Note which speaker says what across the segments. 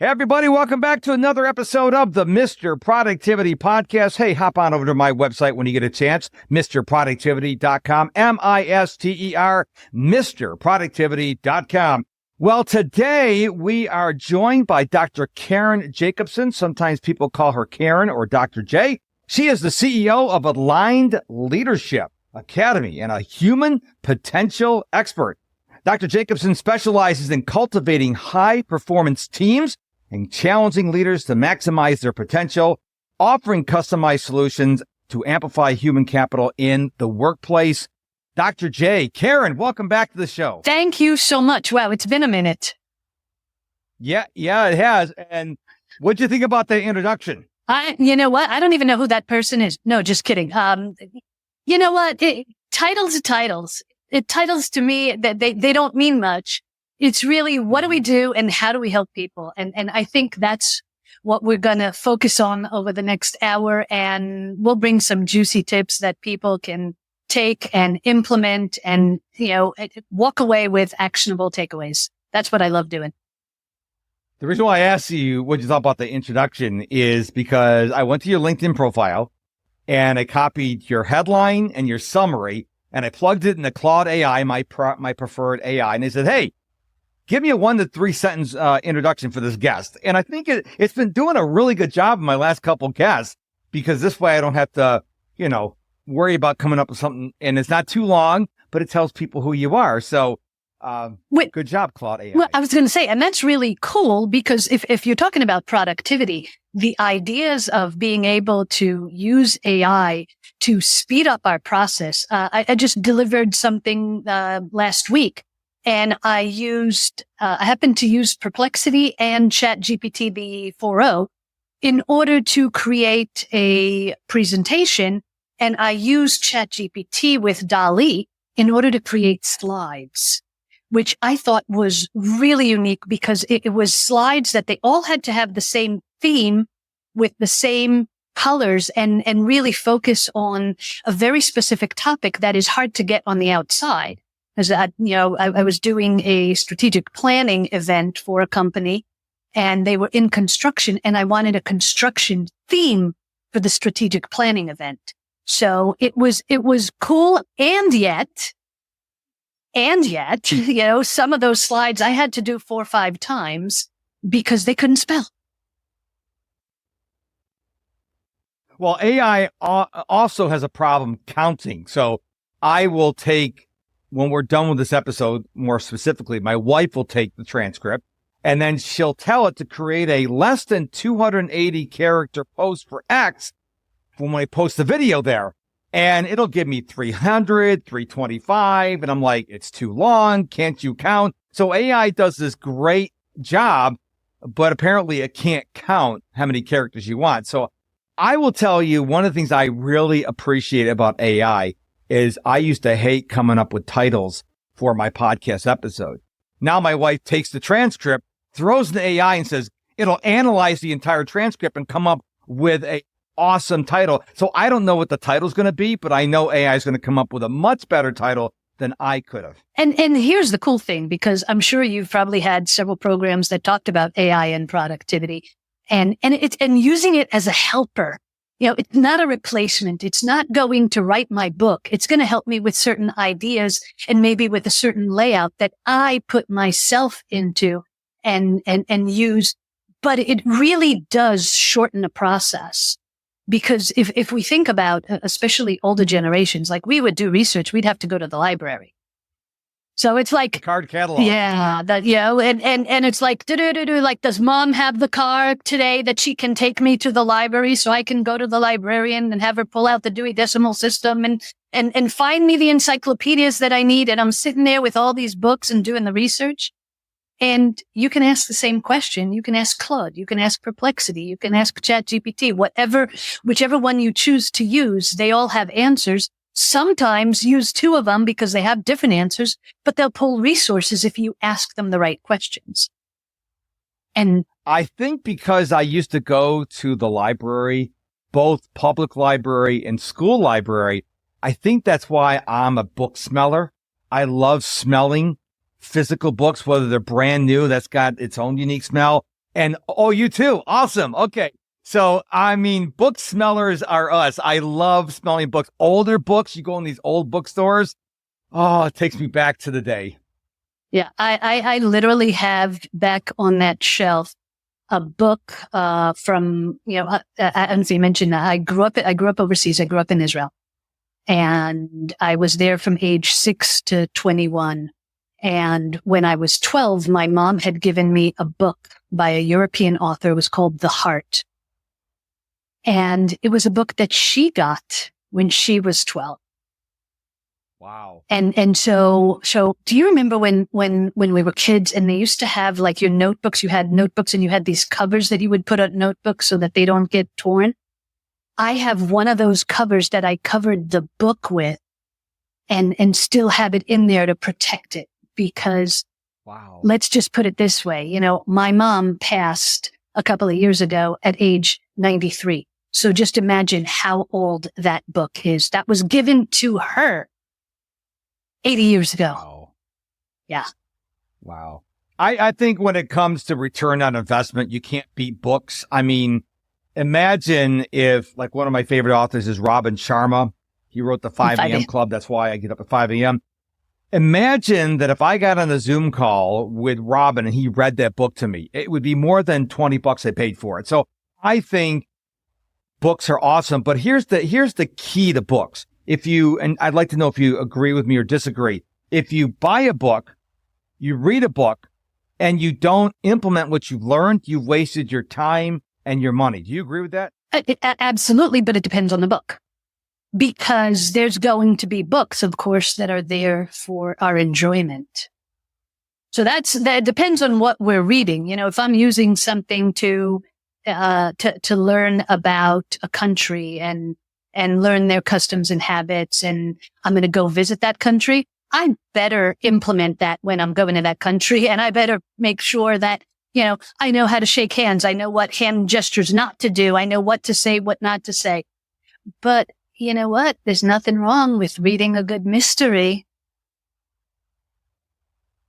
Speaker 1: Hey, everybody, welcome back to another episode of the Mr. Productivity Podcast. Hey, hop on over to my website when you get a chance, MrProductivity.com, M-I-S-T-E-R, MrProductivity.com. Well, today we are joined by Dr. Karen Jacobson. Sometimes people call her Karen or Dr. J. She is the CEO of Aligned Leadership Academy and a human potential expert. Dr. Jacobson specializes in cultivating high-performance teams and challenging leaders to maximize their potential, offering customized solutions to amplify human capital in the workplace. Dr. J. Karen, welcome back to the show.
Speaker 2: Thank you so much. Wow, it's been a minute.
Speaker 1: Yeah, it has. And what'd you think about the introduction?
Speaker 2: You know what? I don't even know who that person is. No, just kidding. You know what? Titles are titles. Titles to me, they don't mean much. It's really, what do we do and how do we help people? And I think that's what we're going to focus on over the next hour. And we'll bring some juicy tips that people can take and implement and, walk away with actionable takeaways. That's what I love doing.
Speaker 1: The reason why I asked you what you thought about the introduction is because I went to your LinkedIn profile and I copied your headline and your summary and I plugged it in the Claude AI, my preferred AI. And they said, hey, give me a 1 to 3 sentence introduction for this guest. And I think it's been doing a really good job in my last couple guests because this way I don't have to, worry about coming up with something. And it's not too long, but it tells people who you are. So good job, Claude AI.
Speaker 2: Well, I was going to say, and that's really cool because if you're talking about productivity, the ideas of being able to use AI to speed up our process. I just delivered something last week. And I happened to use Perplexity and ChatGPT the 4.0 in order to create a presentation. And I used ChatGPT with DALL-E in order to create slides, which I thought was really unique because it was slides that they all had to have the same theme with the same colors and really focus on a very specific topic that is hard to get on the outside. As I was doing a strategic planning event for a company and they were in construction and I wanted a construction theme for the strategic planning event. So it was cool. And yet, some of those slides I had to do 4 or 5 times because they couldn't spell.
Speaker 1: Well, AI also has a problem counting. So I will take, when we're done with this episode, more specifically, my wife will take the transcript and then she'll tell it to create a less than 280 character post for X when I post the video there. And it'll give me 300, 325. And I'm like, it's too long. Can't you count? So AI does this great job, but apparently it can't count how many characters you want. So I will tell you one of the things I really appreciate about AI is I used to hate coming up with titles for my podcast episode. Now my wife takes the transcript, throws in the AI and says, it'll analyze the entire transcript and come up with a awesome title. So I don't know what the title's going to be, but I know AI is going to come up with a much better title than I could have.
Speaker 2: And here's the cool thing, because I'm sure you've probably had several programs that talked about AI and productivity and using it as a helper. It's not a replacement. It's not going to write my book. It's going to help me with certain ideas and maybe with a certain layout that I put myself into and use. But it really does shorten the process. Because if we think about, especially older generations, like we would do research, we'd have to go to the library. So it's like
Speaker 1: the card catalog.
Speaker 2: Yeah. And it's like, like, does mom have the car today that she can take me to the library so I can go to the librarian and have her pull out the Dewey Decimal System and find me the encyclopedias that I need? And I'm sitting there with all these books and doing the research. And you can ask the same question. You can ask Claude. You can ask Perplexity. You can ask ChatGPT. Whichever one you choose to use, they all have answers. Sometimes use 2 of them because they have different answers, but they'll pull resources if you ask them the right questions. And
Speaker 1: I think because I used to go to the library, both public library and school library, I think that's why I'm a book smeller. I love smelling physical books, whether they're brand new, that's got its own unique smell. And oh, you too. Awesome. Okay. So, I mean, book smellers are us. I love smelling books. Older books, you go in these old bookstores. Oh, it takes me back to the day.
Speaker 2: Yeah, I literally have back on that shelf a book from, I don't know if you mentioned that. I grew up overseas. I grew up in Israel, and I was there from age 6 to 21. And when I was 12, my mom had given me a book by a European author. It was called The Heart. And it was a book that she got when she was 12.
Speaker 1: Wow.
Speaker 2: And so do you remember when we were kids and they used to have like your notebooks, you had notebooks and you had these covers that you would put on notebooks so that they don't get torn? I have one of those covers that I covered the book with and still have it in there to protect it because
Speaker 1: wow.
Speaker 2: Let's just put it this way. My mom passed a couple of years ago at age 93. So just imagine how old that book is. That was given to her 80 years ago.
Speaker 1: Wow.
Speaker 2: Yeah.
Speaker 1: Wow. I think when it comes to return on investment, you can't beat books. I mean, imagine if like one of my favorite authors is Robin Sharma. He wrote the 5 a.m. Club. That's why I get up at 5 a.m. Imagine that if I got on a Zoom call with Robin and he read that book to me, it would be more than $20 I paid for it. So I think books are awesome, but here's the key to books. And I'd like to know if you agree with me or disagree. If you buy a book, you read a book, and you don't implement what you've learned, you've wasted your time and your money. Do you agree with that?
Speaker 2: Absolutely, but it depends on the book. Because there's going to be books, of course, that are there for our enjoyment. So that depends on what we're reading. If I'm using something to learn about a country and learn their customs and habits, and I'm going to go visit that country, I better implement that when I'm going to that country. And I better make sure that, I know how to shake hands. I know what hand gestures not to do. I know what to say, what not to say. But you know what? There's nothing wrong with reading a good mystery.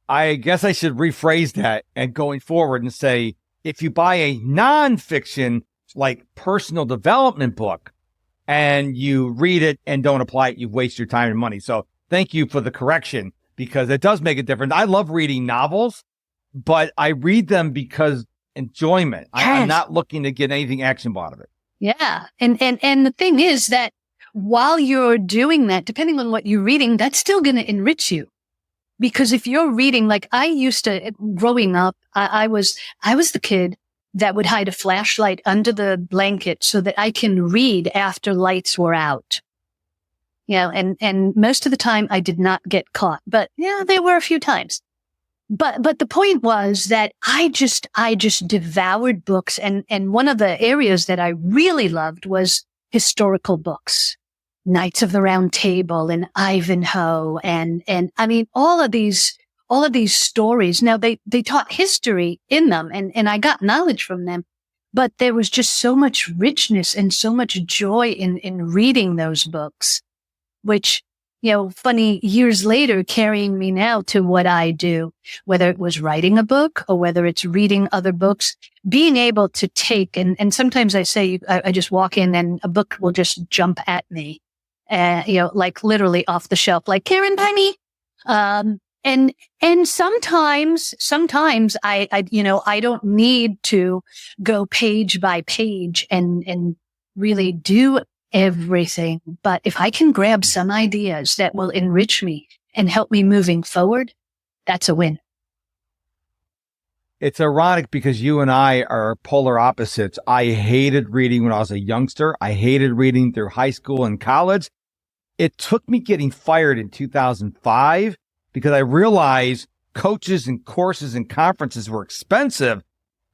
Speaker 1: I guess I should rephrase that and going forward and say, if you buy a nonfiction, like personal development book, and you read it and don't apply it, you waste your time and money. So thank you for the correction because it does make a difference. I love reading novels, but I read them because enjoyment.
Speaker 2: Yes.
Speaker 1: I'm not looking to get anything actionable out of it.
Speaker 2: Yeah. And the thing is that while you're doing that, depending on what you're reading, that's still going to enrich you. Because if you're reading, like I used to, growing up, I was the kid that would hide a flashlight under the blanket so that I can read after lights were out. And most of the time I did not get caught, but there were a few times. But the point was that I just devoured books. And one of the areas that I really loved was historical books. Knights of the Round Table and Ivanhoe and I mean, all of these stories. Now they taught history in them and I got knowledge from them, but there was just so much richness and so much joy in reading those books, which, funny years later carrying me now to what I do, whether it was writing a book or whether it's reading other books, being able to take and sometimes I say, I just walk in and a book will just jump at me. Like literally off the shelf, like Karen, buy me. And sometimes I don't need to go page by page and really do everything. But if I can grab some ideas that will enrich me and help me moving forward, that's a win.
Speaker 1: It's ironic because you and I are polar opposites. I hated reading when I was a youngster. I hated reading through high school and college. It took me getting fired in 2005 because I realized coaches and courses and conferences were expensive,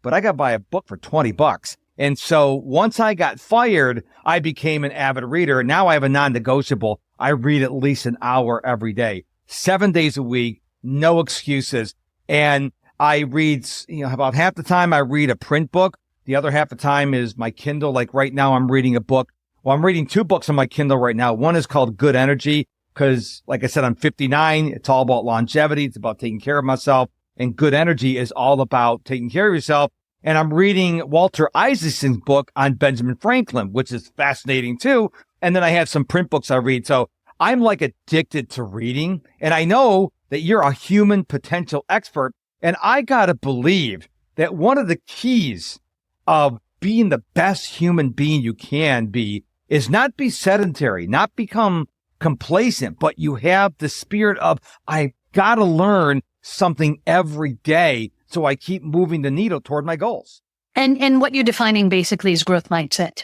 Speaker 1: but I got to buy a book for $20. And so once I got fired, I became an avid reader. Now I have a non-negotiable. I read at least an hour every day, 7 days a week, no excuses. And I read, about half the time I read a print book. The other half the time is my Kindle. Like right now I'm reading a book. Well, I'm reading 2 books on my Kindle right now. One is called Good Energy because, like I said, I'm 59. It's all about longevity. It's about taking care of myself. And Good Energy is all about taking care of yourself. And I'm reading Walter Isaacson's book on Benjamin Franklin, which is fascinating too. And then I have some print books I read. So I'm like addicted to reading. And I know that you're a human potential expert. And I got to believe that one of the keys of being the best human being you can be is not be sedentary, not become complacent, but you have the spirit of, I got to learn something every day so I keep moving the needle toward my goals.
Speaker 2: And what you're defining basically is growth mindset.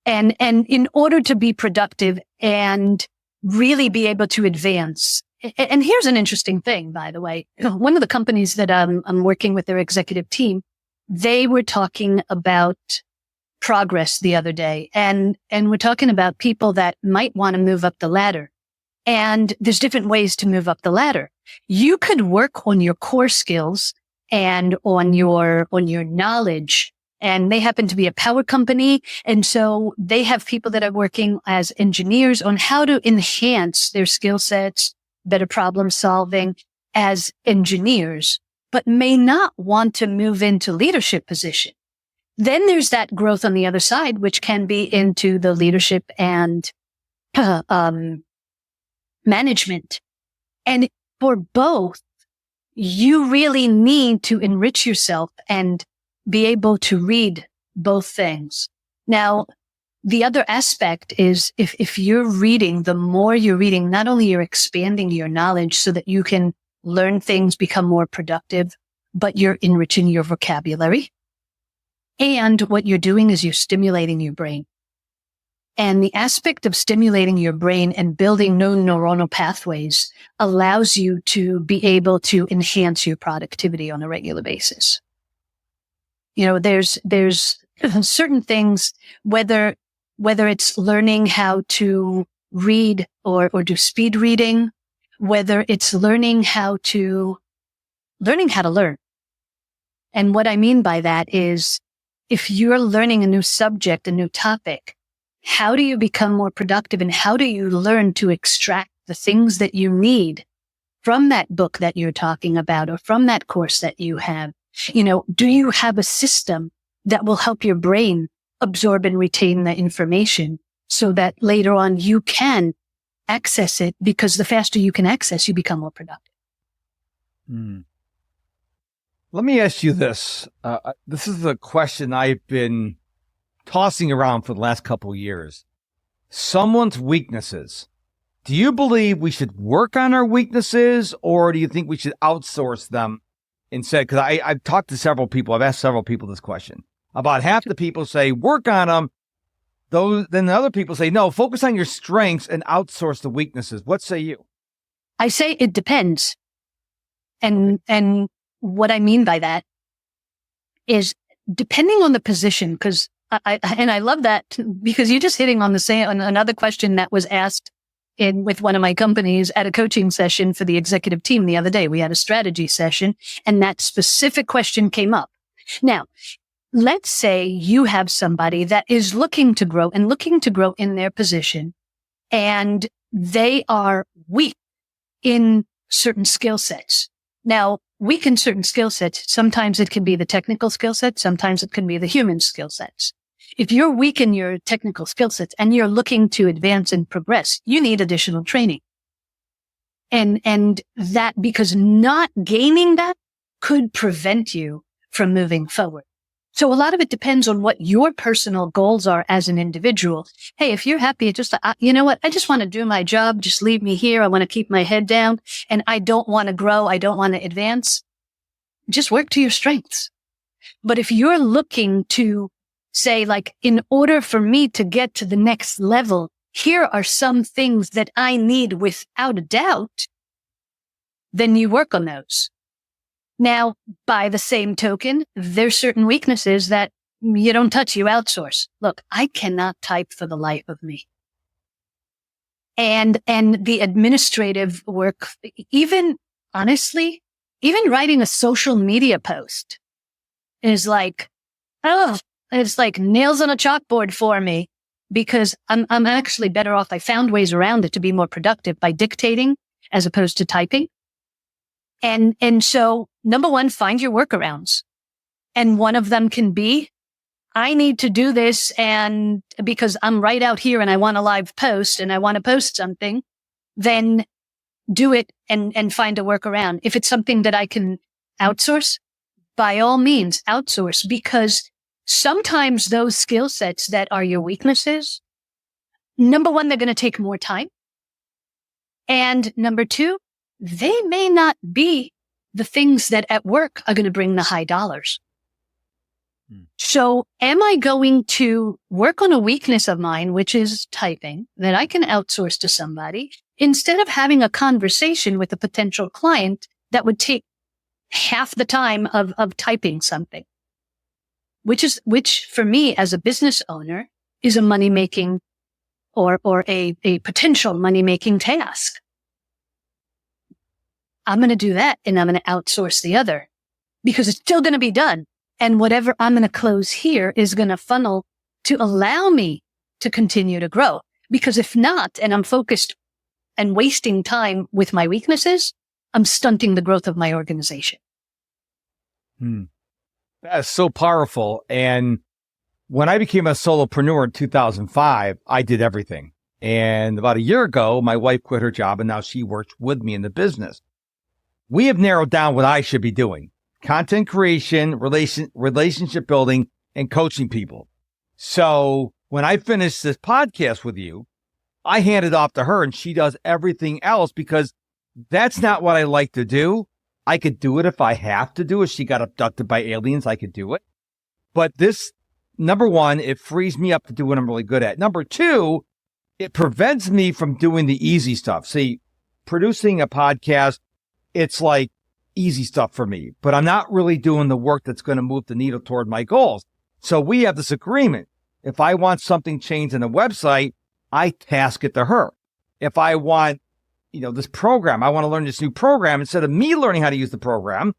Speaker 2: And in order to be productive and really be able to advance. And here's an interesting thing, by the way. One of the companies that I'm working with their executive team, they were talking about progress the other day. And we're talking about people that might want to move up the ladder. And there's different ways to move up the ladder. You could work on your core skills and on your knowledge. And they happen to be a power company. And so they have people that are working as engineers on how to enhance their skill sets, better problem solving as engineers, but may not want to move into leadership position. Then there's that growth on the other side, which can be into the leadership and management. And for both, you really need to enrich yourself and be able to read both things. Now, the other aspect is if you're reading, the more you're reading, not only you're expanding your knowledge so that you can learn things, become more productive, but you're enriching your vocabulary. And what you're doing is you're stimulating your brain. And the aspect of stimulating your brain and building new neuronal pathways allows you to be able to enhance your productivity on a regular basis. You know, there's certain things, whether it's learning how to read or do speed reading, whether it's learning how to learn. And what I mean by that is if you're learning a new subject, a new topic, how do you become more productive and how do you learn to extract the things that you need from that book that you're talking about or from that course that you have? You know, do you have a system that will help your brain absorb and retain the information so that later on you can access it? Because the faster you can access, you become more productive.
Speaker 1: Let me ask you this. This is a question I've been tossing around for the last couple of years. Someone's weaknesses. Do you believe we should work on our weaknesses or do you think we should outsource them instead? Because I've talked to several people. I've asked several people this question. About half the people say work on them. Then the other people say, no, focus on your strengths and outsource the weaknesses. What say you?
Speaker 2: I say it depends. And what I mean by that is depending on the position, because I love that because you're just hitting on on another question that was asked with one of my companies at a coaching session for the executive team the other day. We had a strategy session and that specific question came up. Now, let's say you have somebody that is looking to grow in their position and they are weak in certain skill sets. Now, weak in certain skill sets, sometimes it can be the technical skill set, sometimes it can be the human skill sets. If you're weak in your technical skill sets and you're looking to advance and progress, you need additional training. And that, because not gaining that could prevent you from moving forward. So a lot of it depends on what your personal goals are as an individual. Hey, if you're happy, just, you know what? I just want to do my job. Just leave me here. I want to keep my head down and I don't want to grow. I don't want to advance. Just work to your strengths. But if you're looking to say, like, in order for me to get to the next level, here are some things that I need without a doubt, then you work on those. Now, by the same token, there's certain weaknesses that you don't touch, you outsource. Look, I cannot type for the life of me. And the administrative work, even honestly, even writing a social media post is like, it's like nails on a chalkboard for me because I'm actually better off. I found ways around it to be more productive by dictating as opposed to typing. And so number one, find your workarounds And one of them can be, I need to do this, and because I'm right out here and I want a live post and I want to post something, then do it and find a workaround. If it's something that I can outsource, by all means, outsource, because sometimes those skill sets that are your weaknesses, number one, they're going to take more time. And number two, they may not be the things that at work are going to bring the high dollars. So am I going to work on a weakness of mine, which is typing, that I can outsource to somebody, instead of having a conversation with a potential client that would take half the time of typing something, which for me as a business owner is a money-making or a potential money-making task. I'm going to do that and I'm going to outsource the other because it's still going to be done. And whatever I'm going to close here is going to funnel to allow me to continue to grow. Because if not, and I'm focused and wasting time with my weaknesses, I'm stunting the growth of my organization.
Speaker 1: That's so powerful. And when I became a solopreneur in 2005, I did everything. And about a year ago, my wife quit her job and now she works with me in the business. We have narrowed down what I should be doing: content creation, relationship building, and coaching people. So when I finish this podcast with you, I hand it off to her and she does everything else because that's not what I like to do. I could do it if I have to do it. She got abducted by aliens. I could do it. But this, number one, it frees me up to do what I'm really good at. Number two, it prevents me from doing the easy stuff. See, producing a podcast, it's like easy stuff for me, but I'm not really doing the work that's going to move the needle toward my goals. So we have this agreement. If I want something changed in the website, I task it to her. If I want, this program, I want to learn this new program, instead of me learning how to use the program,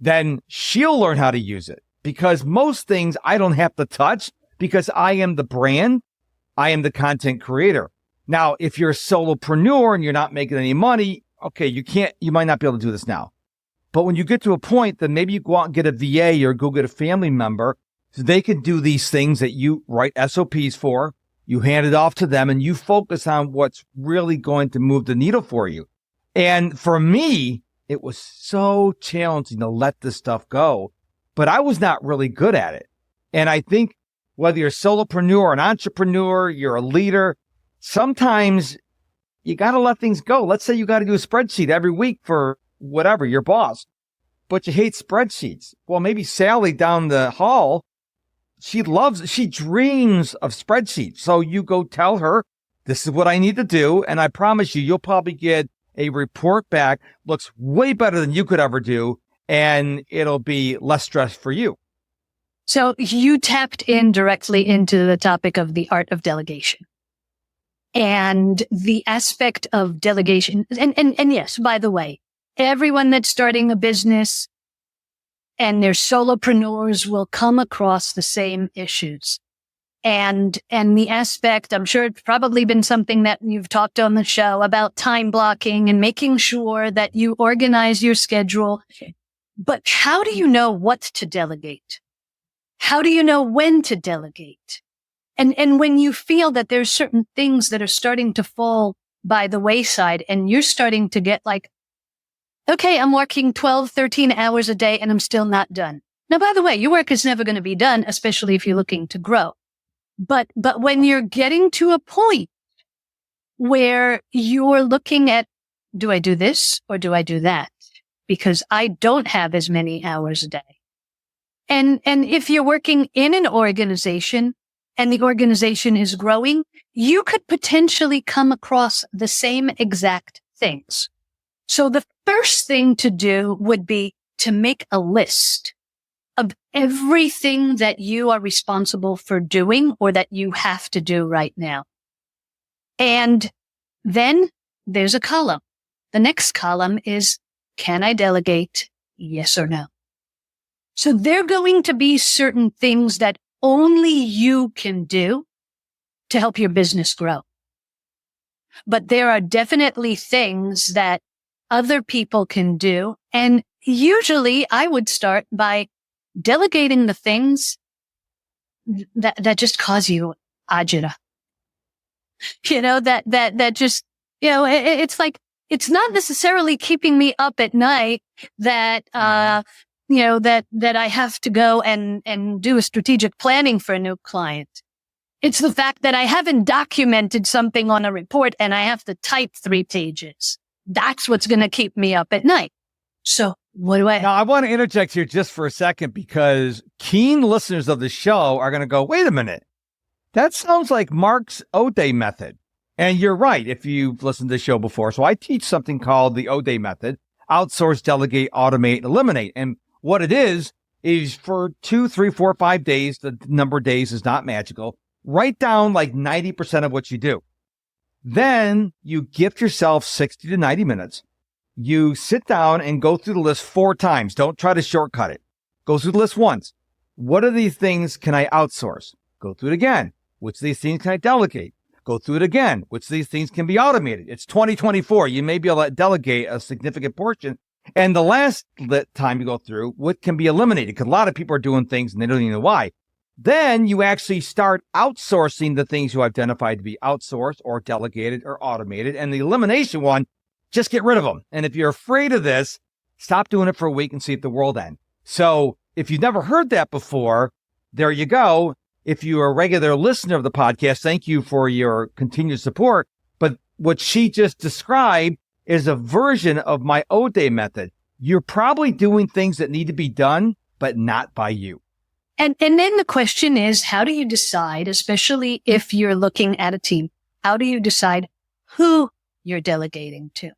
Speaker 1: then she'll learn how to use it, because most things I don't have to touch because I am the brand. I am the content creator. Now, if you're a solopreneur and you're not making any money, okay, you might not be able to do this now. But when you get to a point, then maybe you go out and get a VA or go get a family member so they can do these things that you write SOPs for. You hand it off to them and you focus on what's really going to move the needle for you. And for me, it was so challenging to let this stuff go, but I was not really good at it. And I think whether you're a solopreneur, an entrepreneur, you're a leader, sometimes you got to let things go. Let's say you got to do a spreadsheet every week for whatever, your boss, but you hate spreadsheets. Well, maybe Sally down the hall, she dreams of spreadsheets. So you go tell her, this is what I need to do. And I promise you'll probably get a report back, looks way better than you could ever do. And it'll be less stress for you.
Speaker 2: So you tapped in directly into the topic of the art of delegation and the aspect of delegation. And yes, by the way, everyone that's starting a business and they're solopreneurs will come across the same issues. And the aspect, I'm sure it's probably been something that you've talked on the show about time blocking and making sure that you organize your schedule. But how do you know what to delegate? How do you know when to delegate? And when you feel that there's certain things that are starting to fall by the wayside and you're starting to get like, okay, I'm working 12, 13 hours a day and I'm still not done. Now, by the way, your work is never going to be done, especially if you're looking to grow. But when you're getting to a point where you're looking at, do I do this or do I do that? Because I don't have as many hours a day. And if you're working in an organization and the organization is growing, you could potentially come across the same exact things. So the first thing to do would be to make a list of everything that you are responsible for doing or that you have to do right now. And then there's a column. The next column is, can I delegate? Yes or no? So there are going to be certain things that only you can do to help your business grow. But there are definitely things that other people can do. And usually I would start by delegating the things that just cause you agita. That just, it's like, it's not necessarily keeping me up at night that, that I have to go and do a strategic planning for a new client. It's the fact that I haven't documented something on a report and I have to type 3 pages. That's what's going to keep me up at night. So what do I?
Speaker 1: Now, I want to interject here just for a second, because keen listeners of the show are going to go, wait a minute. That sounds like Mark's O-Day method. And you're right, if you've listened to the show before. So I teach something called the O-Day method: outsource, delegate, automate, and eliminate. And what it is for 2, 3, 4, 5 days, the number of days is not magical, write down like 90% of what you do. Then you gift yourself 60 to 90 minutes. You sit down and go through the list 4 times. Don't try to shortcut it. Go through the list once. What of these things can I outsource? Go through it again. Which of these things can I delegate? Go through it again. Which of these things can be automated? It's 2024. You may be able to delegate a significant portion. And the last time you go through, what can be eliminated? Because a lot of people are doing things and they don't even know why. Then you actually start outsourcing the things you identified to be outsourced or delegated or automated. And the elimination one, just get rid of them. And if you're afraid of this, stop doing it for a week and see if the world ends. So if you've never heard that before, there you go. If you're a regular listener of the podcast, thank you for your continued support. But what she just described is a version of my O-Day method. You're probably doing things that need to be done, but not by you.
Speaker 2: And then the question is, how do you decide, especially if you're looking at a team, how do you decide who you're delegating to?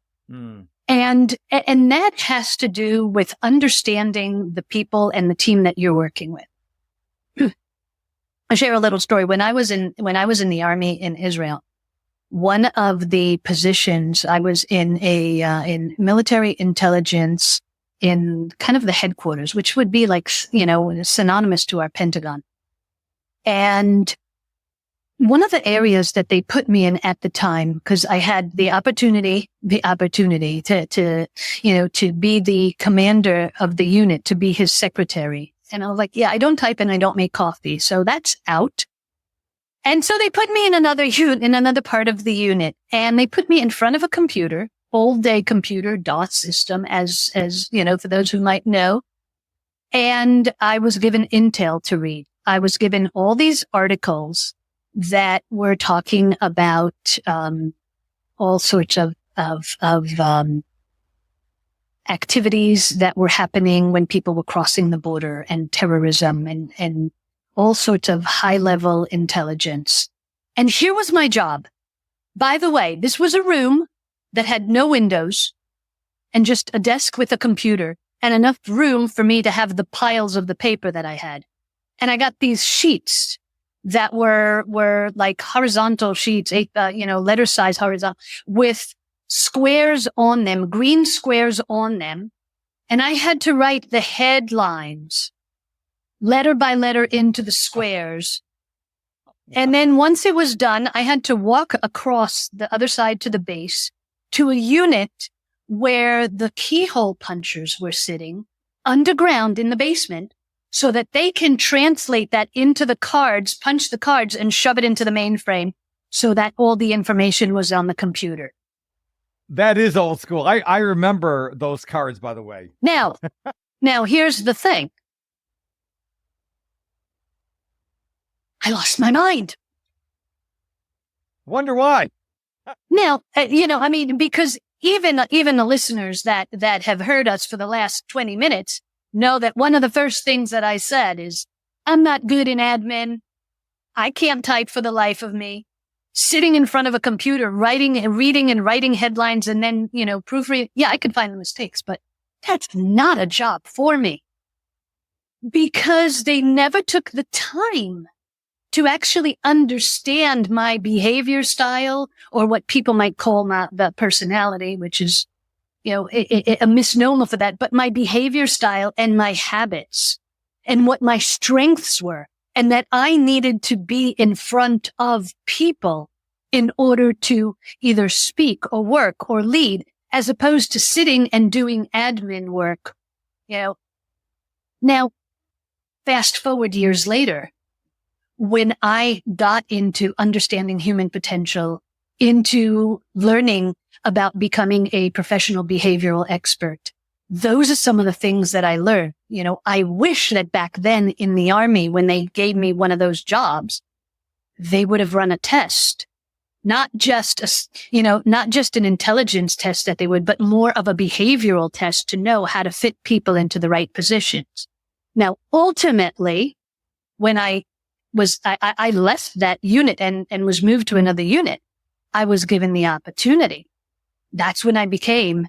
Speaker 2: And that has to do with understanding the people and the team that you're working with. I'll share a little story. When I was in the army in Israel, one of the positions I was in in military intelligence in kind of the headquarters, which would be like, synonymous to our Pentagon. And one of the areas that they put me in at the time, because I had the opportunity to be the commander of the unit, to be his secretary. And I was like, yeah, I don't type and I don't make coffee. So that's out. And so they put me in another part of the unit, and they put me in front of a computer, old day computer, DOS system, as for those who might know. And I was given intel to read. I was given all these articles that were talking about, all sorts of activities that were happening when people were crossing the border, and terrorism and all sorts of high level intelligence. And here was my job. By the way, this was a room that had no windows and just a desk with a computer and enough room for me to have the piles of the paper that I had. And I got these sheets that were like horizontal sheets, letter size horizontal, with squares on them, green squares on them. And I had to write the headlines letter by letter into the squares. And then once it was done, I had to walk across the other side to the base to a unit where the keyhole punchers were sitting underground in the basement, so that they can translate that into the cards, punch the cards, and shove it into the mainframe so that all the information was on the computer.
Speaker 1: That is old school. I remember those cards, by the way.
Speaker 2: Now here's the thing. I lost my mind.
Speaker 1: Wonder why.
Speaker 2: Now, because even the listeners that have heard us for the last 20 minutes know that one of the first things that I said is, I'm not good in admin. I can't type for the life of me. Sitting in front of a computer, reading and writing headlines, and then, proofreading. Yeah, I could find the mistakes, but that's not a job for me, because they never took the time to actually understand my behavior style, or what people might call the personality, which is, a misnomer for that, but my behavior style and my habits and what my strengths were, and that I needed to be in front of people in order to either speak or work or lead, as opposed to sitting and doing admin work. Now, fast forward years later, when I got into understanding human potential, into learning about becoming a professional behavioral expert, those are some of the things that I learned. I wish that back then in the Army, when they gave me one of those jobs, they would have run a test, not just not just an intelligence test that they would, but more of a behavioral test to know how to fit people into the right positions. Now, ultimately, when I left that unit and was moved to another unit, I was given the opportunity. That's when I became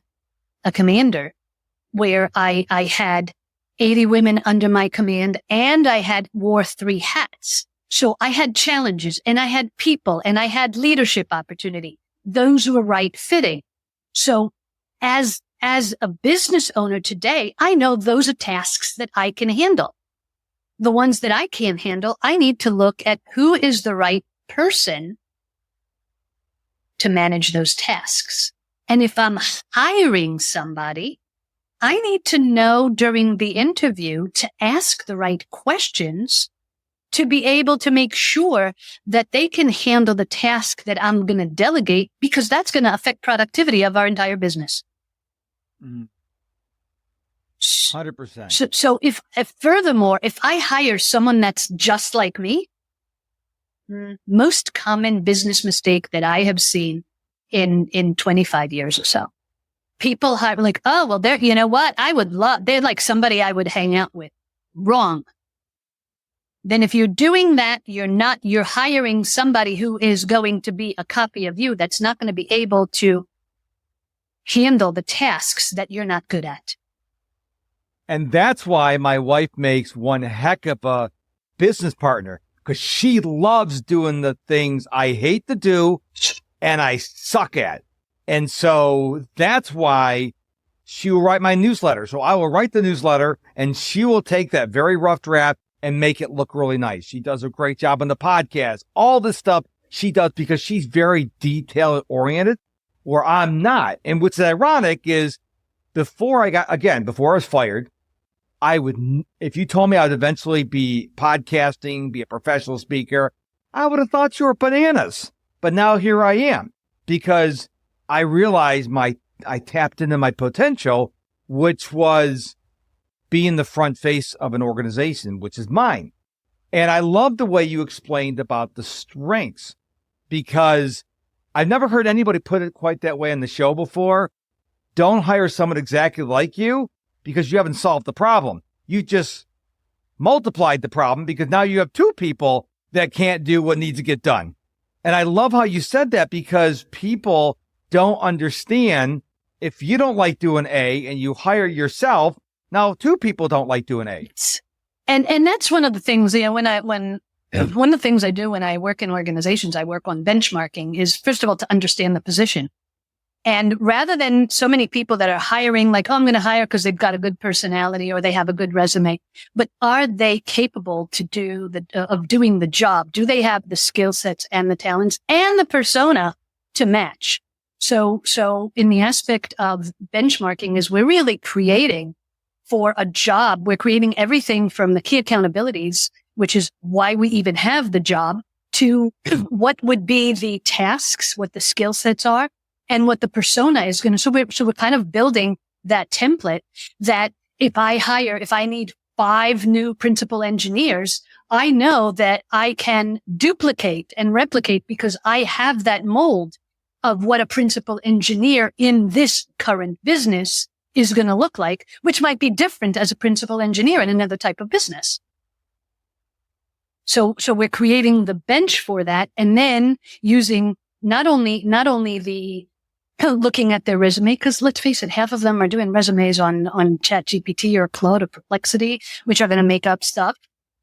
Speaker 2: a commander, where I had 80 women under my command, and I wore 3 hats. So I had challenges, and I had people, and I had leadership opportunity. Those were right fitting. So as a business owner today, I know those are tasks that I can handle. The ones that I can't handle, I need to look at who is the right person to manage those tasks. And if I'm hiring somebody, I need to know during the interview to ask the right questions to be able to make sure that they can handle the task that I'm going to delegate, because that's going to affect productivity of our entire business.
Speaker 1: 100%.
Speaker 2: So if furthermore, if I hire someone that's just like me, most common business mistake that I have seen in 25 years or so, people hire like, oh, well, you know what? They're like somebody I would hang out with. Wrong. Then if you're doing that, you're hiring somebody who is going to be a copy of you that's not going to be able to handle the tasks that you're not good at.
Speaker 1: And that's why my wife makes one heck of a business partner, because she loves doing the things I hate to do and I suck at. And so that's why she will write my newsletter. So I will write the newsletter, and she will take that very rough draft and make it look really nice. She does a great job on the podcast. All this stuff she does because she's very detail oriented, where I'm not. And what's ironic is before I was fired, if you told me I'd eventually be podcasting, be a professional speaker, I would have thought you were bananas. But now here I am, because I realized I tapped into my potential, which was being the front face of an organization, which is mine. And I love the way you explained about the strengths, because I've never heard anybody put it quite that way on the show before. Don't hire someone exactly like you, because you haven't solved the problem. You just multiplied the problem, because now you have 2 people that can't do what needs to get done. And I love how you said that, because people don't understand, if you don't like doing A and you hire yourself, now 2 people don't like doing A.
Speaker 2: And that's one of the things, one of the things I do when I work in organizations, I work on benchmarking, is first of all, to understand the position. And rather than so many people that are hiring, like, oh, I'm going to hire because they've got a good personality or they have a good resume, but are they capable of doing the job? Do they have the skill sets and the talents and the persona to match? So in the aspect of benchmarking is we're really creating for a job. We're creating everything from the key accountabilities, which is why we even have the job, to what would be the tasks, what the skill sets are, and what the persona is going to. So we're kind of building that template that if I need 5 new principal engineers, I know that I can duplicate and replicate, because I have that mold of what a principal engineer in this current business is going to look like, which might be different as a principal engineer in another type of business. So we're creating the bench for that, and then using not only the looking at their resume, because let's face it, half of them are doing resumes on ChatGPT or Claude or Perplexity, which are going to make up stuff.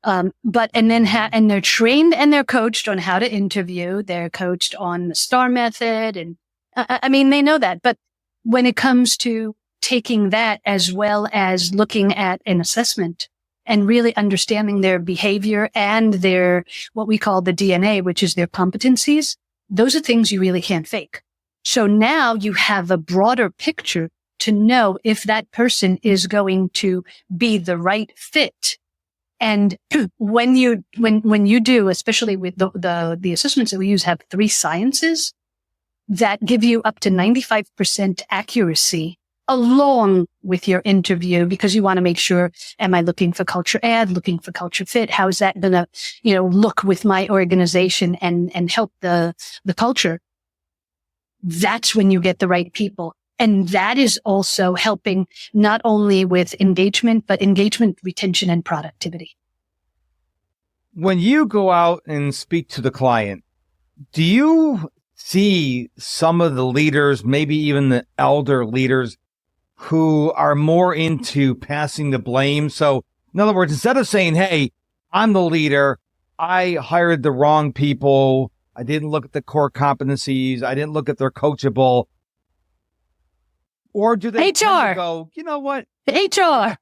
Speaker 2: And they're trained and they're coached on how to interview. They're coached on the STAR method, and I mean, they know that. But when it comes to taking that as well as looking at an assessment and really understanding their behavior and their, what we call the DNA, which is their competencies, those are things you really can't fake. So now you have a broader picture to know if that person is going to be the right fit And when you do, especially with the assessments that we use have 3 sciences that give you up to 95% accuracy along with your interview, because you want to make sure, am I looking for culture add, looking for culture fit? How is that going to, look with my organization and help the culture? That's when you get the right people. And that is also helping not only with engagement, but engagement, retention, and productivity.
Speaker 1: When you go out and speak to the client, do you see some of the leaders, maybe even the elder leaders, who are more into passing the blame? So in other words, instead of saying, hey, I'm the leader, I hired the wrong people, I didn't look at the core competencies, I didn't look at their coachable, or do they tend to go, you know what?
Speaker 2: HR.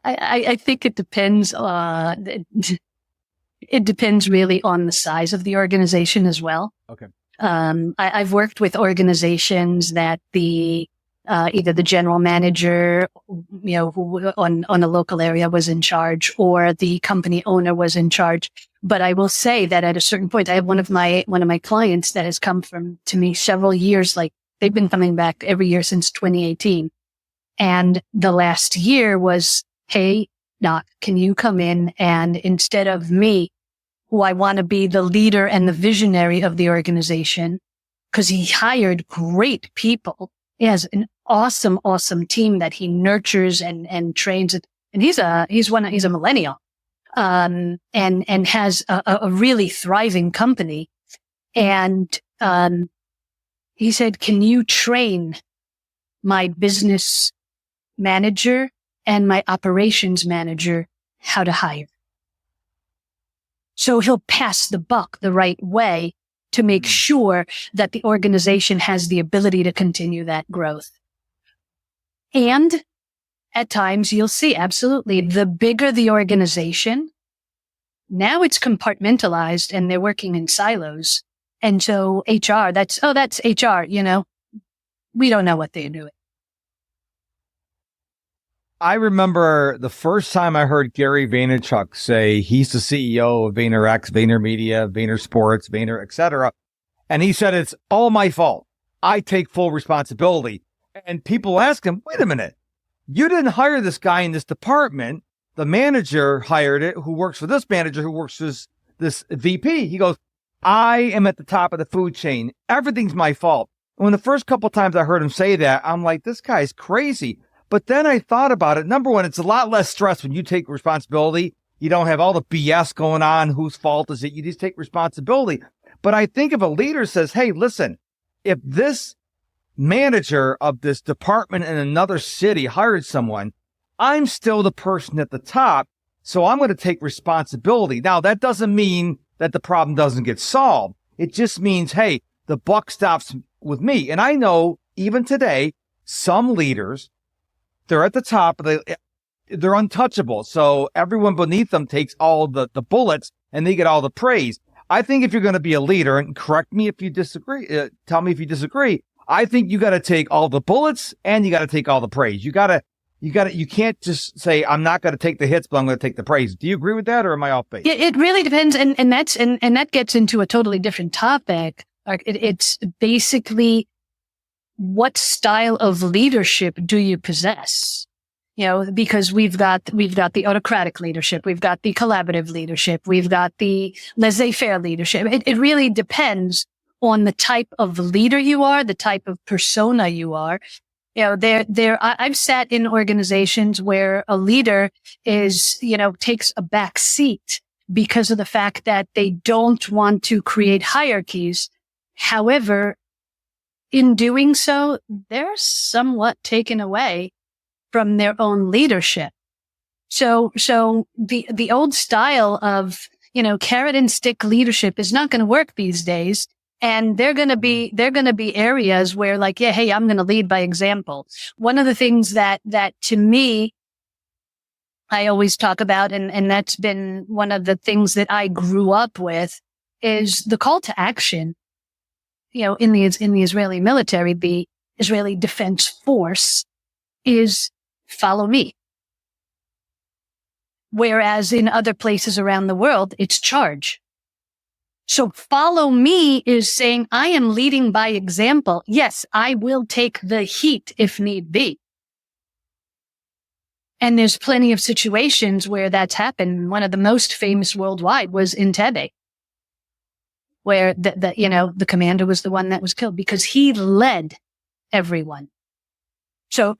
Speaker 2: I think it depends. It depends really on the size of the organization as well.
Speaker 1: Okay.
Speaker 2: I've worked with organizations that either the general manager, who on a local area was in charge, or the company owner was in charge. But I will say that at a certain point, I have one of my clients that has come to me several years, like they've been coming back every year since 2018. And the last year was, hey, Doc, can you come in and instead of me, who I want to be the leader and the visionary of the organization, because he hired great people. He has an awesome, awesome team that he nurtures and trains. And he's a millennial, and has a really thriving company. And, he said, can you train my business manager and my operations manager how to hire? So he'll pass the buck the right way to make sure that the organization has the ability to continue that growth. And at times you'll see, absolutely, the bigger the organization, now it's compartmentalized and they're working in silos. And so HR, that's HR, we don't know what they're doing.
Speaker 1: I remember the first time I heard Gary Vaynerchuk say he's the CEO of VaynerX, VaynerMedia, VaynerSports, Vayner, etc. And he said, it's all my fault. I take full responsibility. And people ask him, wait a minute, you didn't hire this guy in this department. The manager hired it, who works for this manager, who works for this VP. He goes, I am at the top of the food chain. Everything's my fault. When the first couple of times I heard him say that, I'm like, this guy's crazy. But then I thought about it. Number one, it's a lot less stress when you take responsibility. You don't have all the BS going on. Whose fault is it? You just take responsibility. But I think if a leader says, hey, listen, if this manager of this department in another city hired someone, I'm still the person at the top. So I'm going to take responsibility. Now, that doesn't mean that the problem doesn't get solved. It just means, hey, the buck stops with me. And I know even today, some leaders, they're at the top, they're untouchable. So everyone beneath them takes all the bullets and they get all the praise. I think if you're going to be a leader, and correct me if you disagree, tell me if you disagree, I think you got to take all the bullets and you got to take all the praise. You can't just say, I'm not going to take the hits, but I'm going to take the praise. Do you agree with that, or am I off base?
Speaker 2: Yeah, it really depends. And that gets into a totally different topic. It's basically, what style of leadership do you possess? Because we've got the autocratic leadership, we've got the collaborative leadership, we've got the laissez-faire leadership. It really depends on the type of leader you are, the type of persona you are. I've sat in organizations where a leader takes a back seat because of the fact that they don't want to create hierarchies. However, in doing so, they're somewhat taken away from their own leadership. So the old style of, carrot and stick leadership is not going to work these days. And they're going to be areas where, like, yeah, hey, I'm going to lead by example. One of the things that to me, I always talk about, and that's been one of the things that I grew up with, is the call to action. In the Israeli military, the Israeli Defense Force is follow me. Whereas in other places around the world, it's charge. So follow me is saying, I am leading by example. Yes, I will take the heat if need be. And there's plenty of situations where that's happened. One of the most famous worldwide was in Tebe, where the commander was the one that was killed because he led everyone. So,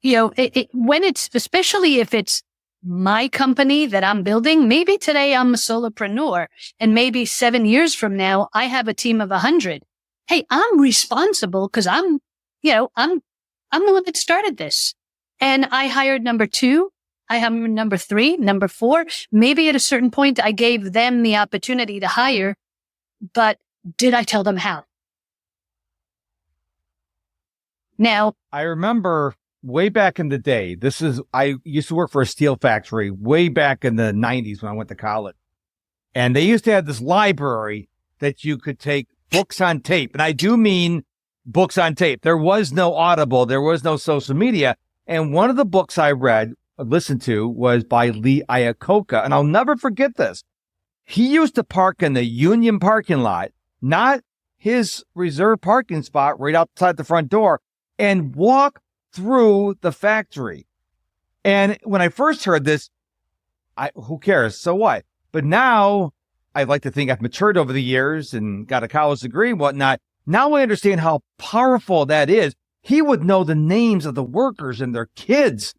Speaker 2: when it's, especially if it's my company that I'm building, maybe today I'm a solopreneur and maybe 7 years from now, I have a team of 100. Hey, I'm responsible because I'm the one that started this. And I hired number 2. I have number 3, number 4. Maybe at a certain point I gave them the opportunity to hire, but did I tell them how? Now,
Speaker 1: I remember way back in the day, I used to work for a steel factory way back in the 90s when I went to college. And they used to have this library that you could take books on tape. And I do mean books on tape. There was no Audible. There was no social media. And one of the books I listened to was by Lee Iacocca. And I'll never forget this. He used to park in the Union parking lot, not his reserved parking spot right outside the front door, and walk through the factory. And when I first heard this, who cares? So what? But now I'd like to think I've matured over the years and got a college degree and whatnot. Now I understand how powerful that is. He would know the names of the workers and their kids.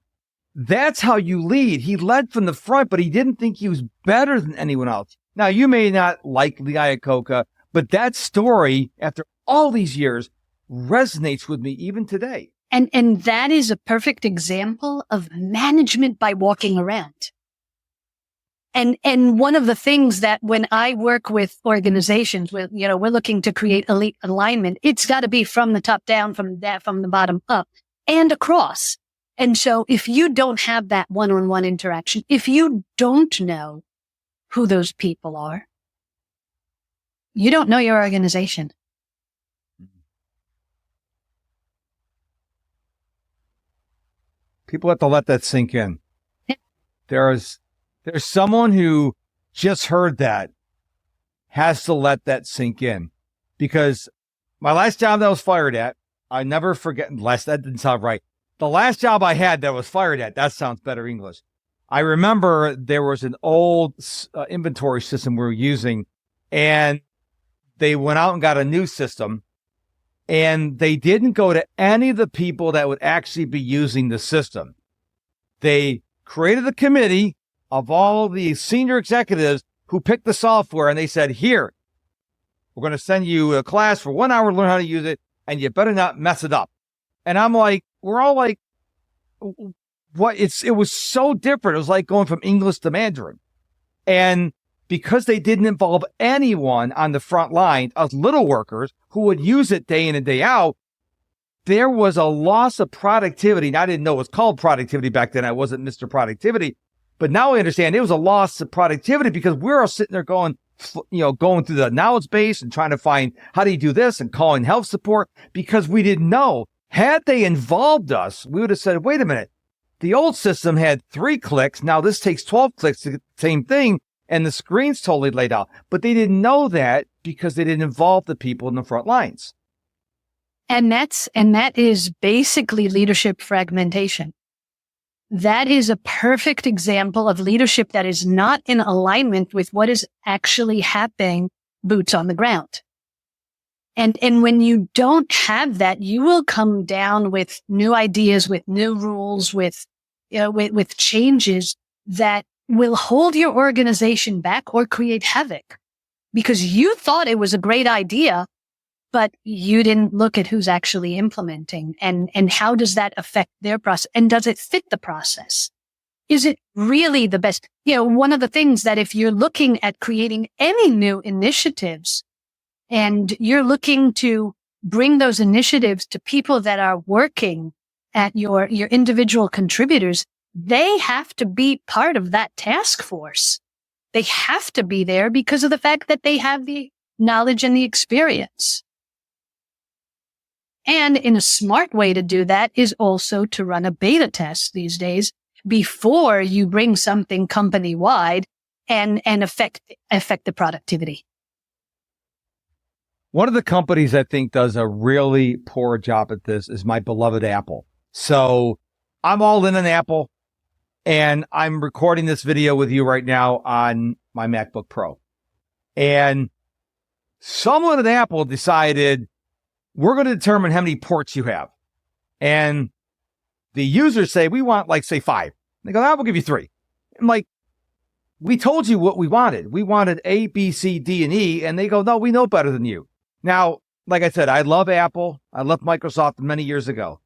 Speaker 1: That's how you lead. He led from the front, but he didn't think he was better than anyone else. Now, you may not like Lee Iacocca, but that story, after all these years, resonates with me even today.
Speaker 2: And that is a perfect example of management by walking around. And one of the things that when I work with organizations, we're looking to create elite alignment, it's got to be from the top down, from the bottom up and across. And so if you don't have that one-on-one interaction, if you don't know who those people are, you don't know your organization.
Speaker 1: People have to let that sink in. There's someone who just heard that has to let that sink in, because my last job that I was fired at, I never forget. That didn't sound right. The last job I had that was fired at, that sounds better English. I remember there was an old inventory system we were using, and they went out and got a new system, and they didn't go to any of the people that would actually be using the system. They created a committee of all the senior executives who picked the software, and they said, here, we're going to send you a class for 1 hour to learn how to use it, and you better not mess it up. And I'm like, we're all like, what? It was so different. It was like going from English to Mandarin. And because they didn't involve anyone on the front line, us little workers who would use it day in and day out, there was a loss of productivity. And I didn't know it was called productivity back then. I wasn't Mr. Productivity. But now I understand it was a loss of productivity because we're all sitting there going through the knowledge base and trying to find how do you do this and calling health support because we didn't know. Had they involved us, we would have said, wait a minute. The old system had 3 clicks. Now this takes 12 clicks to get the same thing. And the screen's totally laid out. But they didn't know that because they didn't involve the people in the front lines.
Speaker 2: And that is basically leadership fragmentation. That is a perfect example of leadership that is not in alignment with what is actually happening, boots on the ground. And when you don't have that, you will come down with new ideas, with new rules, with changes that will hold your organization back or create havoc because you thought it was a great idea, but you didn't look at who's actually implementing and how does that affect their process and does it fit the process? Is it really the best? One of the things that if you're looking at creating any new initiatives and you're looking to bring those initiatives to people that are working at your individual contributors, they have to be part of that task force. They have to be there because of the fact that they have the knowledge and the experience. And in a smart way to do that is also to run a beta test these days before you bring something company wide and affect the productivity.
Speaker 1: One of the companies I think does a really poor job at this is my beloved Apple. So I'm all in on Apple, and I'm recording this video with you right now on my MacBook Pro. And someone at Apple decided we're going to determine how many ports you have. And the users say, we want like, say 5. They go, we'll give you 3. I'm like, we told you what we wanted. We wanted A, B, C, D, and E. And they go, no, we know better than you. Now, like I said, I love Apple. I left Microsoft many years ago.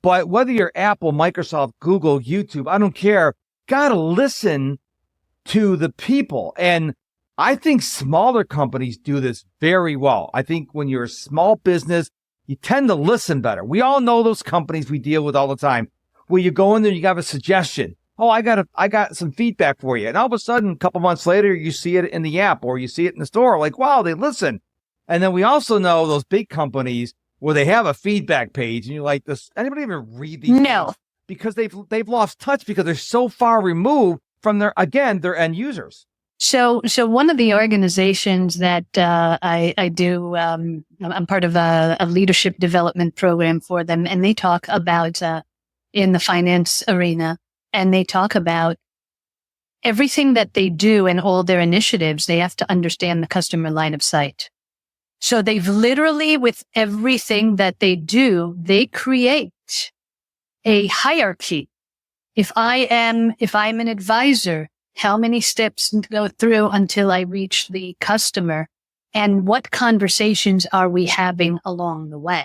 Speaker 1: But whether you're Apple, Microsoft, Google, YouTube, I don't care. Got to listen to the people. And I think smaller companies do this very well. I think when you're a small business, you tend to listen better. We all know those companies we deal with all the time where you go in there, you have a suggestion. Oh, I got some feedback for you. And all of a sudden, a couple months later, you see it in the app or you see it in the store. Like, wow, they listen. And then we also know those big companies where they have a feedback page and you're like, does anybody even read these?
Speaker 2: No.
Speaker 1: Things? Because they've lost touch because they're so far removed from their end users.
Speaker 2: So one of the organizations that I do, I'm part of a leadership development program for them, and they talk about in the finance arena, and they talk about everything that they do and all their initiatives. They have to understand the customer line of sight. So they've literally, with everything that they do, they create a hierarchy. If I'm an advisor, how many steps to go through until I reach the customer, and what conversations are we having along the way?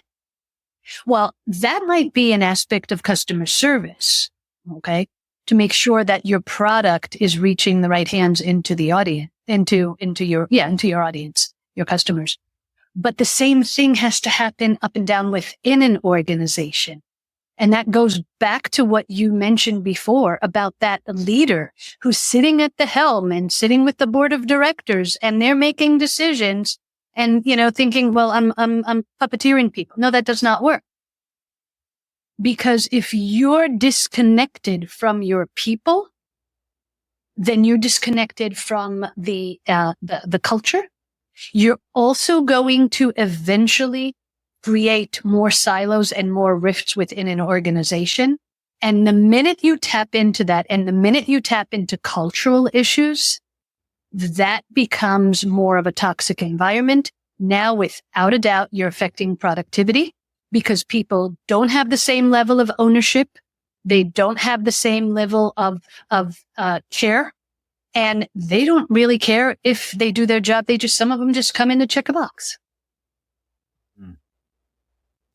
Speaker 2: Well, that might be an aspect of customer service, okay, to make sure that your product is reaching the right hands into the audience, into your audience, your customers. But the same thing has to happen up and down within an organization. And that goes back to what you mentioned before about that leader who's sitting at the helm and sitting with the board of directors, and they're making decisions and, thinking, well, I'm puppeteering people. No, that does not work. Because if you're disconnected from your people, then you're disconnected from the culture. You're also going to eventually create more silos and more rifts within an organization. And the minute you tap into that, and the minute you tap into cultural issues, that becomes more of a toxic environment. Now, without a doubt, you're affecting productivity because people don't have the same level of ownership. They don't have the same level of care. And they don't really care if they do their job. Some of them just come in to check a box.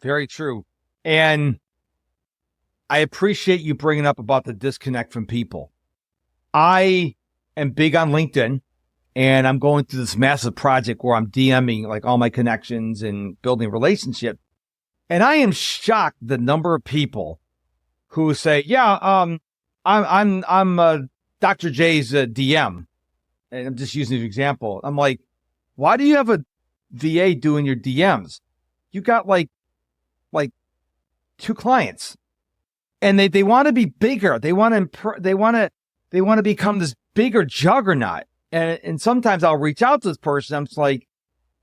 Speaker 1: Very true. And I appreciate you bringing up about the disconnect from people. I am big on LinkedIn, and I'm going through this massive project where I'm DMing like all my connections and building relationships. And I am shocked the number of people who say, I'm Dr. J's DM. And I'm just using an example. I'm like, why do you have a VA doing your DMs? You got like 2 clients, and they want to be bigger. They want to become this bigger juggernaut. And sometimes I'll reach out to this person. I'm just like,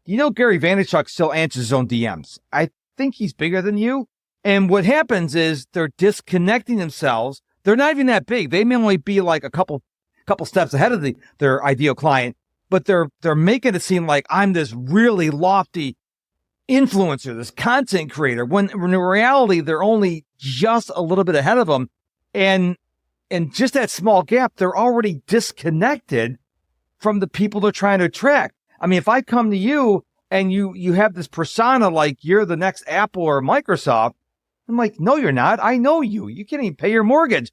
Speaker 1: Gary Vaynerchuk still answers his own DMs. I think he's bigger than you. And what happens is they're disconnecting themselves. They're not even that big. They may only be like a couple steps ahead of their ideal client, but they're making it seem like I'm this really lofty influencer, this content creator, when in reality, they're only just a little bit ahead of them. And just that small gap, they're already disconnected from the people they're trying to attract. I mean, if I come to you and you have this persona like you're the next Apple or Microsoft, I'm like, no, you're not. I know you. You can't even pay your mortgage.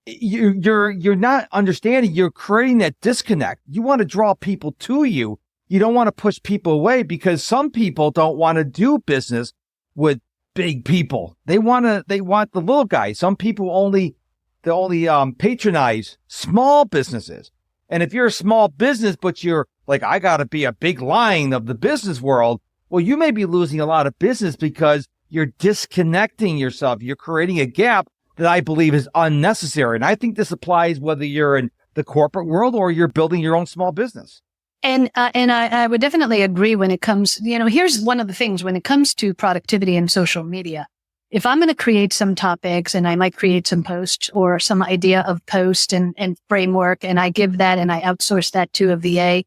Speaker 1: You're not understanding. You're creating that disconnect. You want to draw people to you. You don't want to push people away because some people don't want to do business with big people. They want the little guy. Some people only patronize small businesses. And if you're a small business, but you're like, I got to be a big line of the business world, well, you may be losing a lot of business because you're disconnecting yourself. You're creating a gap that I believe is unnecessary. And I think this applies whether you're in the corporate world or you're building your own small business.
Speaker 2: And I would definitely agree when it comes, here's one of the things when it comes to productivity and social media. If I'm going to create some topics and I might create some posts or some idea of post and framework, and I give that and I outsource that to a VA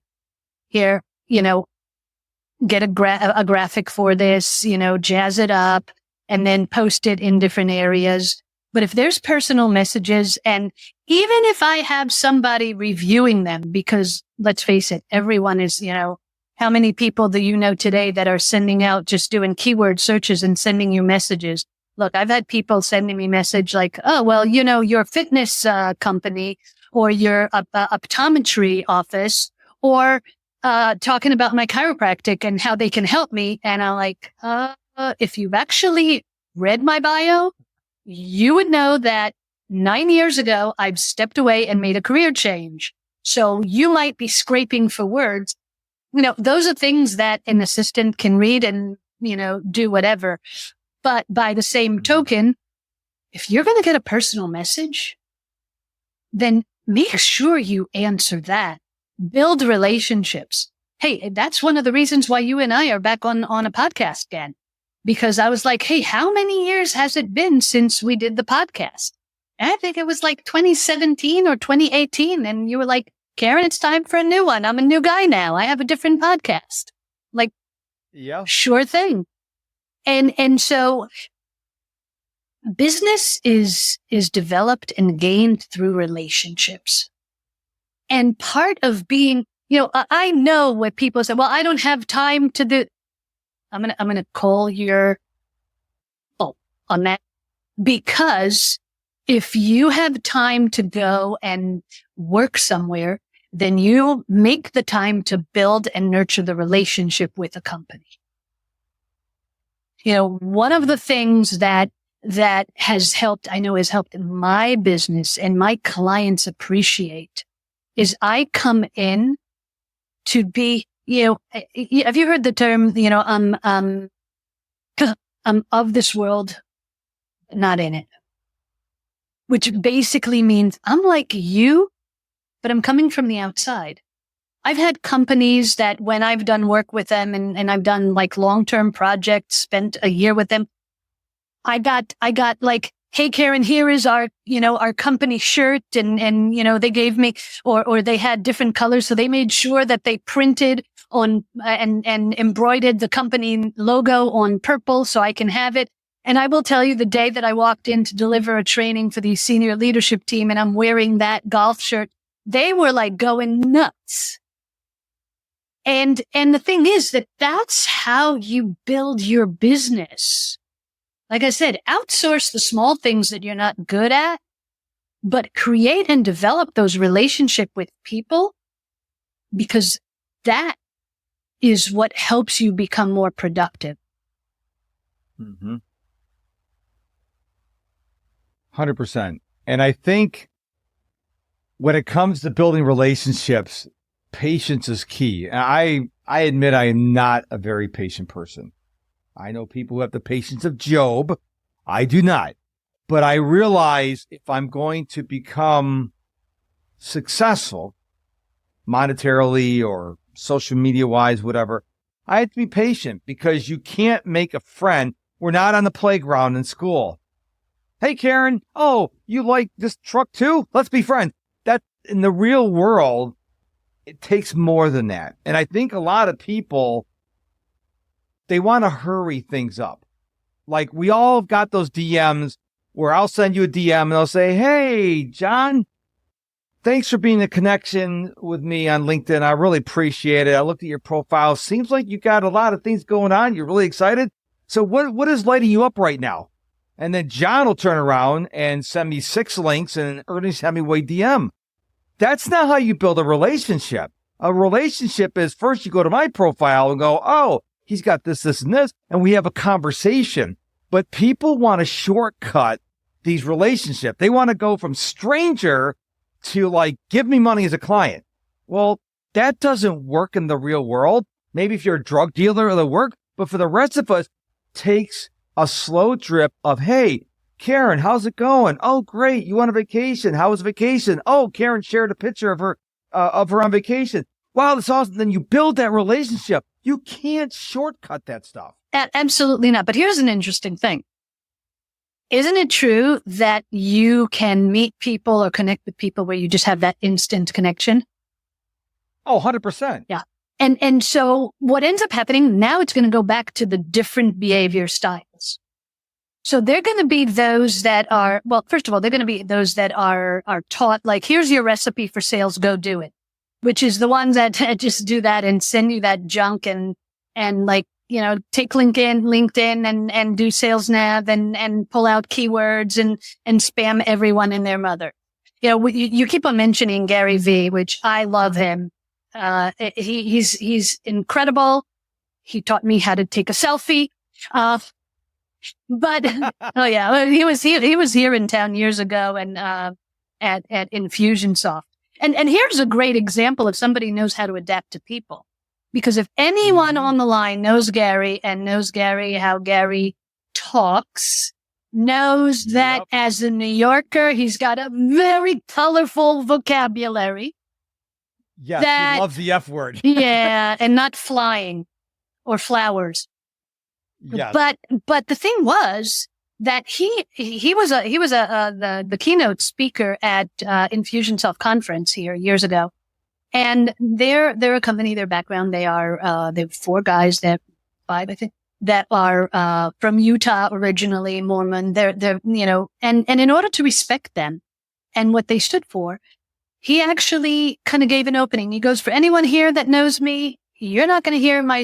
Speaker 2: here, get a graphic for this, jazz it up and then post it in different areas. But if there's personal messages, and even if I have somebody reviewing them, because let's face it, everyone is, how many people do you know today that are sending out, just doing keyword searches and sending you messages? Look, I've had people sending me message like, oh, well, your fitness company or your optometry office or talking about my chiropractic and how they can help me. And I'm like, if you've actually read my bio, you would know that 9 years ago, I've stepped away and made a career change. So you might be scraping for words. Those are things that an assistant can read and, do whatever. But by the same token, if you're going to get a personal message, then make sure you answer that. Build relationships. Hey, that's one of the reasons why you and I are back on a podcast again. Because I was like, hey, how many years has it been since we did the podcast? And I think it was like 2017 or 2018. And you were like, Karen, it's time for a new one. I'm a new guy now. I have a different podcast. Like, yeah, sure thing. And so business is developed and gained through relationships. And part of being, I know what people say, well, I don't have time to do. I'm going to call your on that, because if you have time to go and work somewhere, then you make the time to build and nurture the relationship with a company. One of the things that has helped in my business and my clients appreciate is I come in to be, have you heard the term, I'm of this world, not in it, which basically means I'm like you, but I'm coming from the outside. I've had companies that when I've done work with them and I've done like long-term projects, spent a year with them, I got like, hey, Karen, here is our company shirt. And they gave me, or they had different colors. So they made sure that they printed on and embroidered the company logo on purple so I can have it. And I will tell you, the day that I walked in to deliver a training for the senior leadership team and I'm wearing that golf shirt, they were like going nuts. And the thing is that's how you build your business. Like I said, outsource the small things that you're not good at, but create and develop those relationships with people, because that is what helps you become more productive.
Speaker 1: 100%. And I think when it comes to building relationships, patience is key. I admit I am not a very patient person. I know people who have the patience of Job. I do not. But I realize if I'm going to become successful monetarily or social media wise, whatever, I have to be patient, because you can't make a friend. We're not on the playground in school. Hey, Karen. Oh, you like this truck too? Let's be friends. That in the real world, it takes more than that. And I think a lot of people, they want to hurry things up. Like we all got those DMs where I'll send you a DM and they'll say, hey, John, thanks for being a connection with me on LinkedIn. I really appreciate it. I looked at your profile. Seems like you got a lot of things going on. You're really excited. So what is lighting you up right now? And then John will turn around and send me 6 links and Ernest Hemingway DM. That's not how you build a relationship. A relationship is first you go to my profile and go, oh, he's got this, this, and this, and we have a conversation. But people want to shortcut these relationships. They want to go from stranger to like, give me money as a client. Well, that doesn't work in the real world. Maybe if you're a drug dealer, it'll work. But for the rest of us, it takes a slow drip of, hey, Karen, how's it going? Oh, great. You on a vacation? How was vacation? Oh, Karen shared a picture of her on vacation. Wow, that's awesome. Then you build that relationship. You can't shortcut that stuff.
Speaker 2: Absolutely not. But here's an interesting thing. Isn't it true that you can meet people or connect with people where you just have that instant connection?
Speaker 1: Oh, 100%.
Speaker 2: Yeah. And so what ends up happening now, it's going to go back to the different behavior styles. So they're going to be those that are, well, first of all, they're going to be those that are taught, like, here's your recipe for sales, go do it, which is the ones that just do that and send you that junk and like, you know, take LinkedIn and do sales nav and pull out keywords and spam everyone and their mother. You know, you keep on mentioning Gary V, which I love him. He's incredible. He taught me how to take a selfie. But oh yeah, he was here in town years ago and at Infusionsoft. And here's a great example of somebody knows how to adapt to people. Because if anyone on the line knows Gary and knows Gary, how Gary talks, knows that as a New Yorker, he's got a very colorful vocabulary.
Speaker 1: Yes, he loves the F word.
Speaker 2: Yeah, and not flying or flowers.
Speaker 1: Yes.
Speaker 2: But the thing was that he was the keynote speaker at Infusionsoft conference here years ago. And they're a company, their background, they're 4 guys, five, I think, that are, from Utah originally, Mormon. They're, you know, and in order to respect them and what they stood for, he actually kind of gave an opening. He goes, for anyone here that knows me, you're not going to hear my,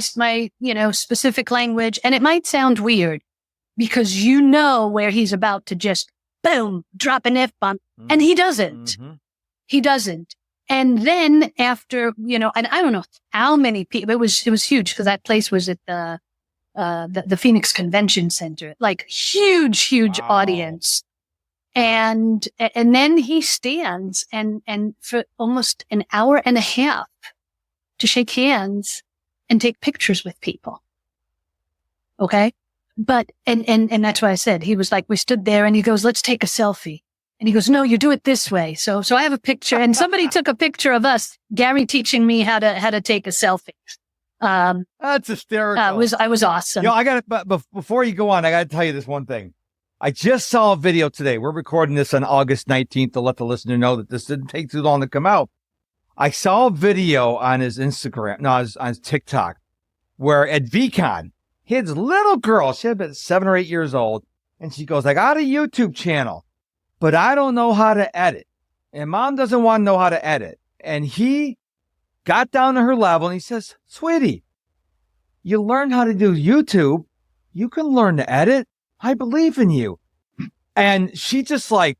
Speaker 2: you know, specific language. And it might sound weird because you know where he's about to just boom, drop an F-bomb. And he doesn't. Mm-hmm. He doesn't. And then after, you know, and I don't know how many people, it was huge because that place was at the Phoenix Convention Center, like huge wow. audience. And then he stands and for almost an hour and a half to shake hands and take pictures with people. Okay. But, and that's why I said, he was like, we stood there and he goes, let's take a selfie. And he goes, no, you do it this way. So I have a picture and somebody took a picture of us, Gary teaching me how to take a selfie.
Speaker 1: That's hysterical.
Speaker 2: I was awesome.
Speaker 1: You know, but before you go on, I got to tell you this one thing. I just saw a video today. We're recording this on August 19th to let the listener know that this didn't take too long to come out. I saw a video on his Instagram, on his TikTok, where at VCon, his little girl, she had been 7 or 8 years old, and she goes, I got a YouTube channel, but I don't know how to edit. And mom doesn't want to know how to edit. And he got down to her level and he says, sweetie, you learn how to do YouTube. You can learn to edit. I believe in you. And she just like,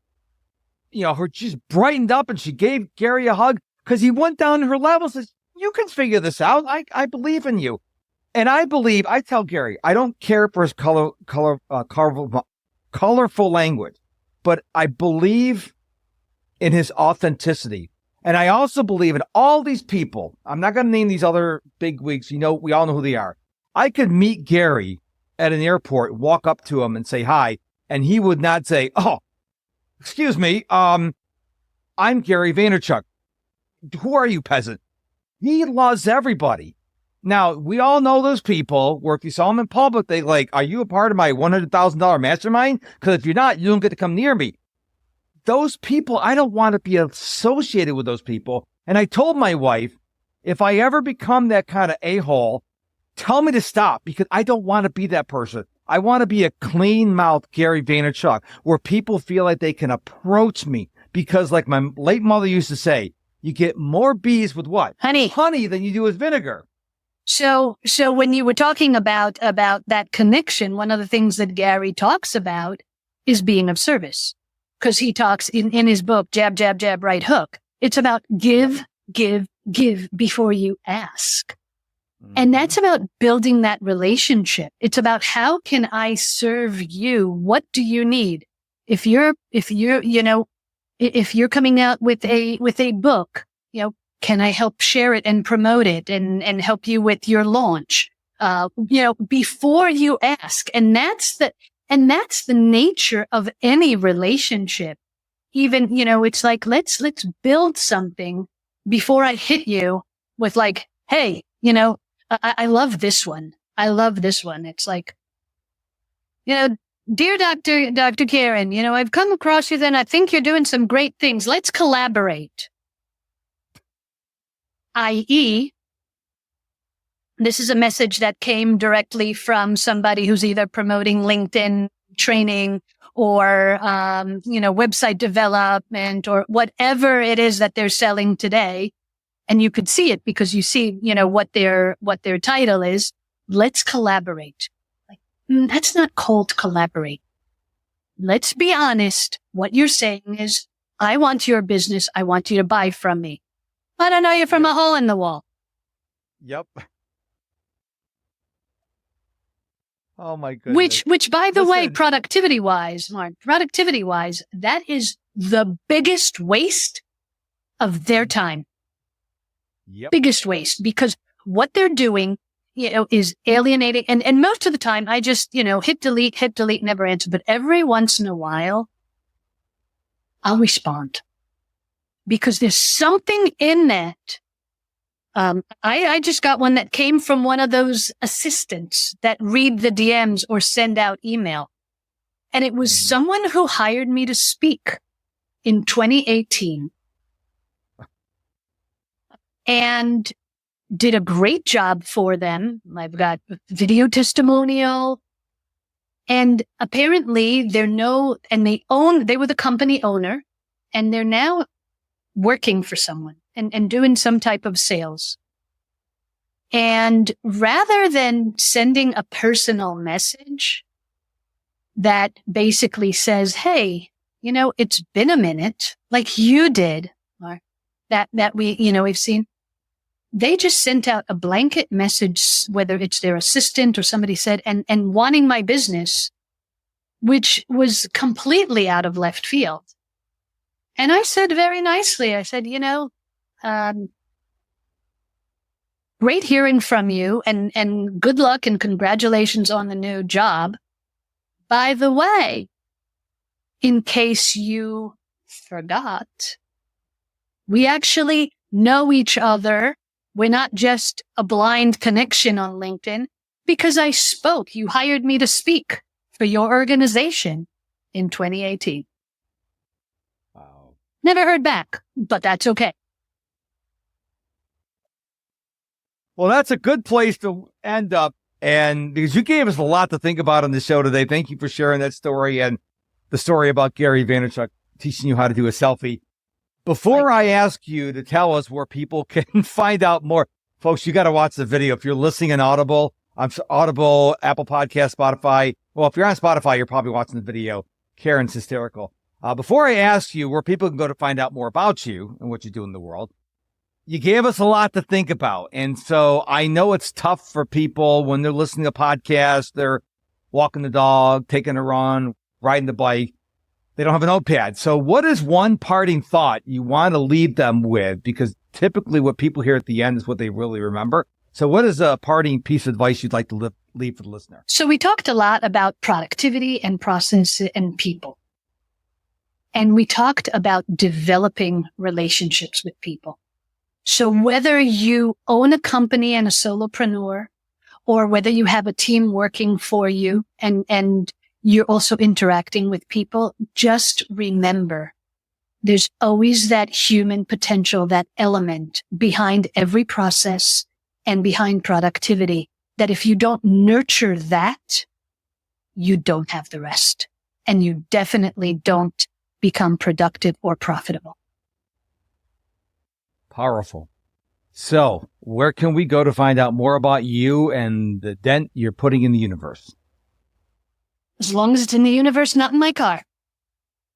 Speaker 1: you know, she's brightened up and she gave Gary a hug because he went down to her level and says, you can figure this out. I believe in you. And I tell Gary, I don't care for his colorful language, but I believe in his authenticity. And I also believe in all these people. I'm not going to name these other big wigs. You know, we all know who they are. I could meet Gary at an airport, walk up to him and say hi, and he would not say, oh, excuse me, I'm Gary Vaynerchuk. Who are you, peasant? He loves everybody. Now, we all know those people where if you saw them in public, they like, are you a part of my $100,000 mastermind? Because if you're not, you don't get to come near me. Those people, I don't want to be associated with those people. And I told my wife, if I ever become that kind of a-hole, tell me to stop because I don't want to be that person. I want to be a clean-mouthed Gary Vaynerchuk where people feel like they can approach me because like my late mother used to say, you get more bees with what? Honey than you do with vinegar.
Speaker 2: So when you were talking about that connection, one of the things that Gary talks about is being of service. Because he talks in his book, Jab, Jab, Jab, Right Hook. It's about give before you ask. Mm-hmm. And that's about building that relationship. It's about how can I serve you? What do you need? If you're coming out with a book, you know, can I help share it and promote it and help you with your launch? Before you ask. And And that's the nature of any relationship. Even, it's like, let's build something before I hit you with like, hey, I love this one. I love this one. It's like, dear Dr. Karen, I've come across you and I think you're doing some great things. Let's collaborate. I.e., this is a message that came directly from somebody who's either promoting LinkedIn training or, website development or whatever it is that they're selling today. And you could see it because you see, what their title is. Let's collaborate. Like, that's not called collaborate. Let's be honest. What you're saying is, I want your business. I want you to buy from me. I don't know you from a hole in the wall.
Speaker 1: Yep. Oh my goodness.
Speaker 2: Which by the way, productivity wise, Mark, that is the biggest waste of their time.
Speaker 1: Yep.
Speaker 2: Biggest waste, because what they're doing, is alienating. And most of the time I just, hit delete, never answer. But every once in a while, I'll respond because there's something in that. I just got one that came from one of those assistants that read the DMs or send out email. And it was someone who hired me to speak in 2018 and did a great job for them. I've got video testimonial. And apparently they were the company owner and they're now working for someone and doing some type of sales. And rather than sending a personal message that basically says, hey, it's been a minute, like you did, or that we've seen, they just sent out a blanket message, whether it's their assistant or somebody said, and wanting my business, which was completely out of left field. And I said very nicely, I said, great hearing from you and good luck and congratulations on the new job. By the way, in case you forgot, we actually know each other. We're not just a blind connection on LinkedIn because I spoke. You hired me to speak for your organization in 2018.
Speaker 1: Wow.
Speaker 2: Never heard back, but that's okay.
Speaker 1: Well, that's a good place to end up. And because you gave us a lot to think about on the show today, thank you for sharing that story and the story about Gary Vaynerchuk teaching you how to do a selfie. Before I ask you to tell us where people can find out more, folks, you got to watch the video. If you're listening on Audible, Audible, Apple Podcast, Spotify. Well, if you're on Spotify, you're probably watching the video. Karen's hysterical. Before I ask you where people can go to find out more about you and what you do in the world, you gave us a lot to think about. And so I know it's tough for people when they're listening to podcasts, they're walking the dog, taking a run, riding the bike. They don't have a notepad. So what is one parting thought you want to leave them with? Because typically what people hear at the end is what they really remember. So what is a parting piece of advice you'd like to leave for the listener?
Speaker 2: So we talked a lot about productivity and process and people. And we talked about developing relationships with people. So whether you own a company and a solopreneur, or whether you have a team working for you and you're also interacting with people, just remember there's always that human potential, that element behind every process and behind productivity, that if you don't nurture that, you don't have the rest. And you definitely don't become productive or profitable.
Speaker 1: Powerful. So where can we go to find out more about you and the dent you're putting in the universe?
Speaker 2: As long as it's in the universe, not in my car.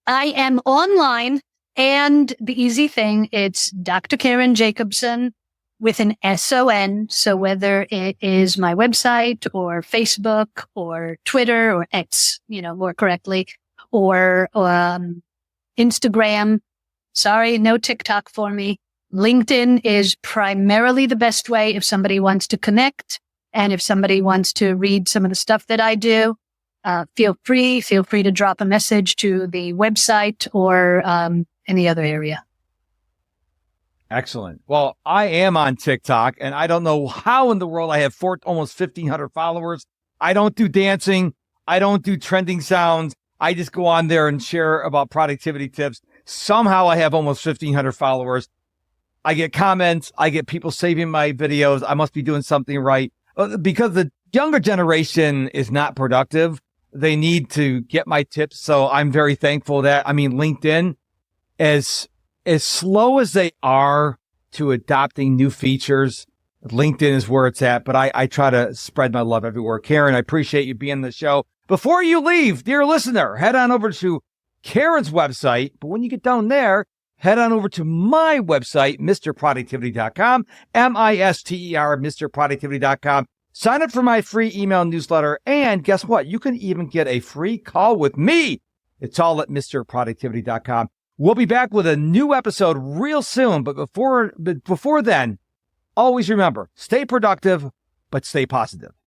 Speaker 2: I am online, and the easy thing, it's Dr. Karen Jacobson with an S-O-N. So whether it is my website or Facebook or Twitter or X, more correctly, or Instagram. Sorry, no TikTok for me. LinkedIn is primarily the best way if somebody wants to connect and if somebody wants to read some of the stuff that I do. feel free to drop a message to the website or any other area.
Speaker 1: Excellent. Well, I am on TikTok, and I don't know how in the world I have almost 1,500 followers. I don't do dancing. I don't do trending sounds. I just go on there and share about productivity tips. Somehow I have almost 1,500 followers. I get comments. I get people saving my videos. I must be doing something right. Because the younger generation is not productive. They need to get my tips. So I'm very thankful that, LinkedIn, as slow as they are to adopting new features, LinkedIn is where it's at. But I try to spread my love everywhere. Karen, I appreciate you being on the show. Before you leave, dear listener, head on over to Karen's website. But when you get down there, head on over to my website, MrProductivity.com, MISTER, MrProductivity.com. Sign up for my free email newsletter. And guess what? You can even get a free call with me. It's all at MrProductivity.com. We'll be back with a new episode real soon. But before then, always remember, stay productive, but stay positive.